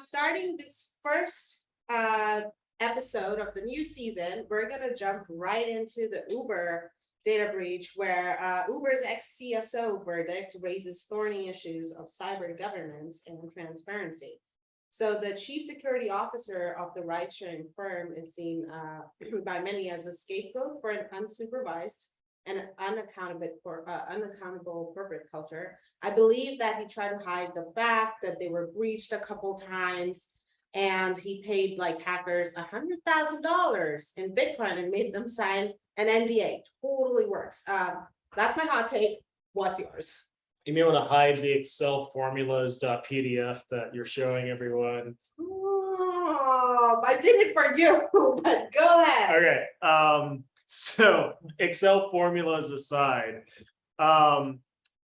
starting this first episode of the new season, we're going to jump right into the Uber data breach, where Uber's ex-CSO verdict raises thorny issues of cyber governance and transparency. So the chief security officer of the ride-sharing firm is seen by many as a scapegoat for an unsupervised and unaccountable corporate culture. I believe that he tried to hide the fact that they were breached a couple times, and he paid like hackers $100,000 in Bitcoin and made them sign an NDA. Totally works. That's my hot take. What's yours? You may want to hide the Excel formulas.pdf that you're showing everyone. Oh, I did it for you, but go ahead. Okay. So Excel formulas aside,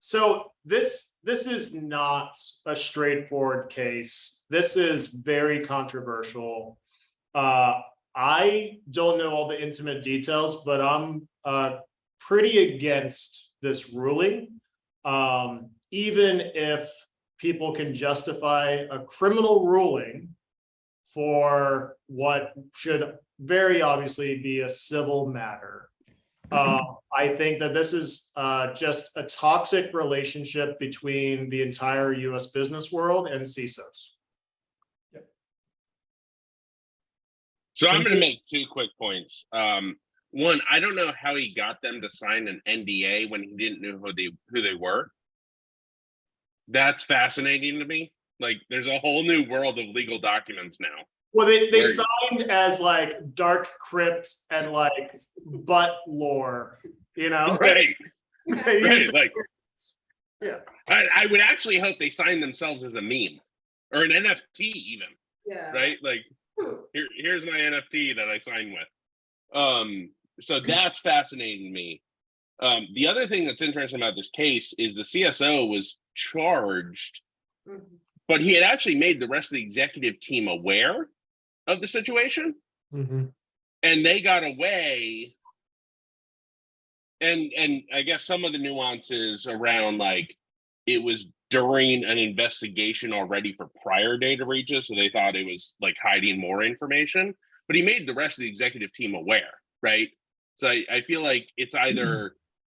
so this is not a straightforward case. This is very controversial. I don't know all the intimate details, but I'm pretty against this ruling. Even if people can justify a criminal ruling for what should very obviously be a civil matter. I think that this is just a toxic relationship between the entire US business world and CISOs. Yep. So I'm going to make 2 quick points. One, I don't know how he got them to sign an NDA when he didn't know who they were. That's fascinating to me. Like, there's a whole new world of legal documents now. Well, they signed as like dark crypt and like butt lore, you know? Right. Right. Like, yeah. I would actually hope they sign themselves as a meme or an NFT even. Yeah. Right? Like, here's my NFT that I signed with. So that's fascinating to me. The other thing that's interesting about this case is the CSO was charged, but he had actually made the rest of the executive team aware of the situation, and they got away. And I guess some of the nuances around, like, it was during an investigation already for prior data breaches, so they thought it was like hiding more information, but he made the rest of the executive team aware, right? So I feel like it's either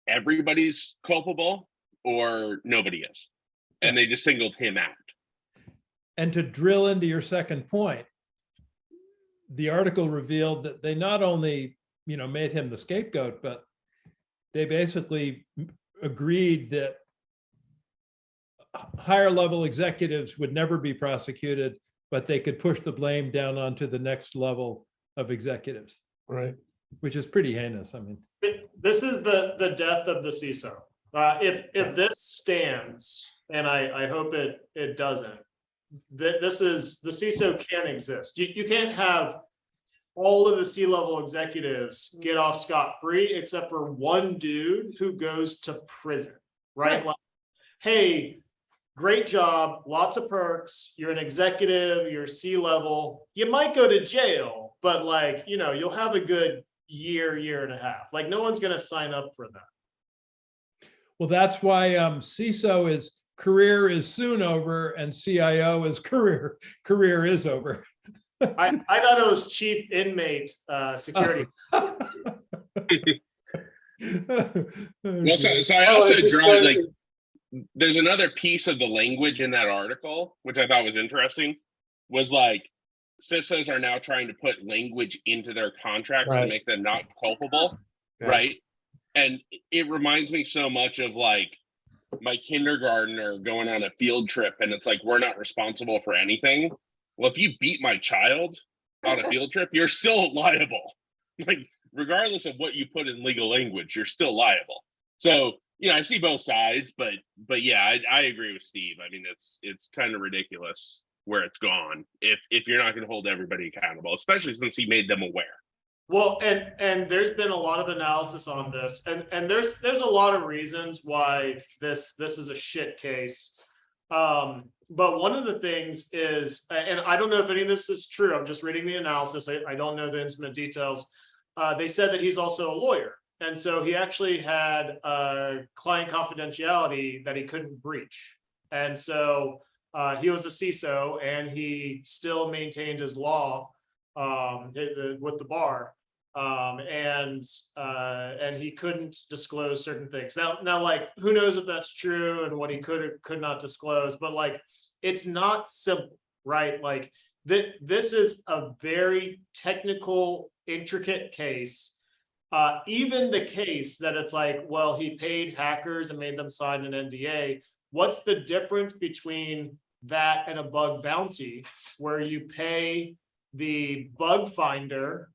everybody's culpable or nobody is, and they just singled him out. And to drill into your second point, the article revealed that they not only, made him the scapegoat, but they basically agreed that higher level executives would never be prosecuted, but they could push the blame down onto the next level of executives. Right. Which is pretty heinous. I mean, this is the death of the CISO. If this stands, and I hope it doesn't, this is, the CISO can't exist. You can't have all of the C-level executives get off scot-free except for one dude who goes to prison, right? Like, hey, great job, lots of perks, you're an executive, you're C-level, you might go to jail, but like, you'll have a good year and a half. Like, no one's going to sign up for that. Well, that's why CISO is career is soon over and CIO is career is over. I thought it was chief inmate security. Well, so I also draw, like, there's another piece of the language in that article, which I thought was interesting, was like, CISOs are now trying to put language into their contracts to make them not culpable, right? And it reminds me so much of like my kindergartner going on a field trip, and it's like, we're not responsible for anything. Well, if you beat my child on a field trip, you're still liable. Like, regardless of what you put in legal language, you're still liable. So, I see both sides, but yeah, I agree with Steve. I mean, it's kind of ridiculous where it's gone if you're not going to hold everybody accountable, especially since he made them aware. Well, and there's been a lot of analysis on this, and there's a lot of reasons why this is a shit case. But one of the things is, and I don't know if any of this is true, I'm just reading the analysis, I don't know the intimate details. They said that he's also a lawyer, and so he actually had client confidentiality that he couldn't breach, and so he was a CISO and he still maintained his law with the bar. And he couldn't disclose certain things. Now, like, who knows if that's true and what he could or could not disclose, but like, it's not simple, right? Like, this is a very technical, intricate case. Even the case that it's like, well, he paid hackers and made them sign an NDA. What's the difference between that and a bug bounty, where you pay the bug finder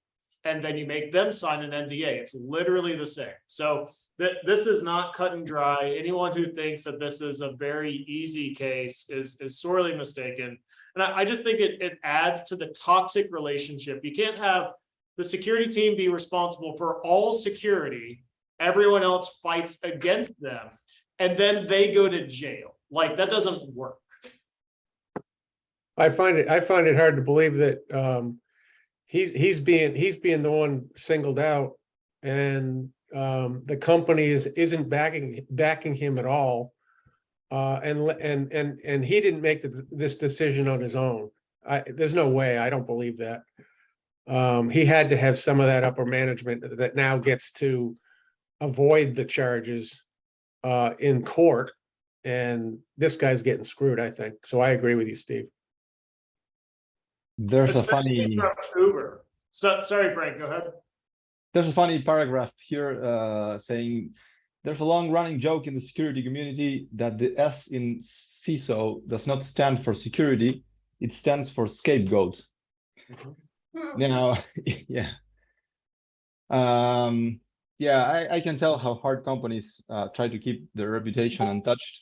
and then you make them sign an NDA? It's literally the same. So this is not cut and dry. Anyone who thinks that this is a very easy case is sorely mistaken. And I just think it adds to the toxic relationship. You can't have the security team be responsible for all security, everyone else fights against them, and then they go to jail. Like, that doesn't work. I find it hard to believe that he's being the one singled out, and the company isn't backing him at all, and he didn't make this decision on his own. There's no way. I don't believe that. He had to have some of that upper management that now gets to avoid the charges in court, and this guy's getting screwed, I think. So I agree with you, Steve. There's a Especially funny from Uber. So, sorry, Frank, go ahead. there's a funny paragraph here saying there's a long-running joke in the security community that the S in CISO does not stand for security, it stands for scapegoat. Now, yeah. Yeah, I can tell how hard companies try to keep their reputation untouched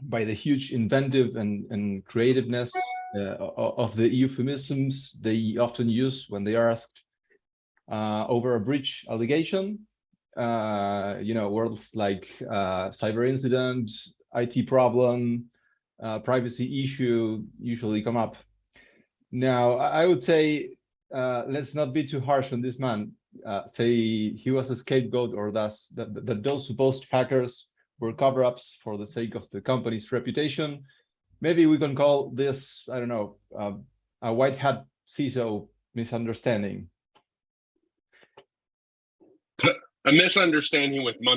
by the huge inventive and creativeness of the euphemisms they often use when they are asked over a breach allegation. Words like cyber incident, IT problem, privacy issue usually come up. Now, I would say, let's not be too harsh on this man. Say he was a scapegoat, or that those supposed hackers were cover-ups for the sake of the company's reputation. Maybe we can call this, I don't know, a white hat CISO misunderstanding. A misunderstanding with months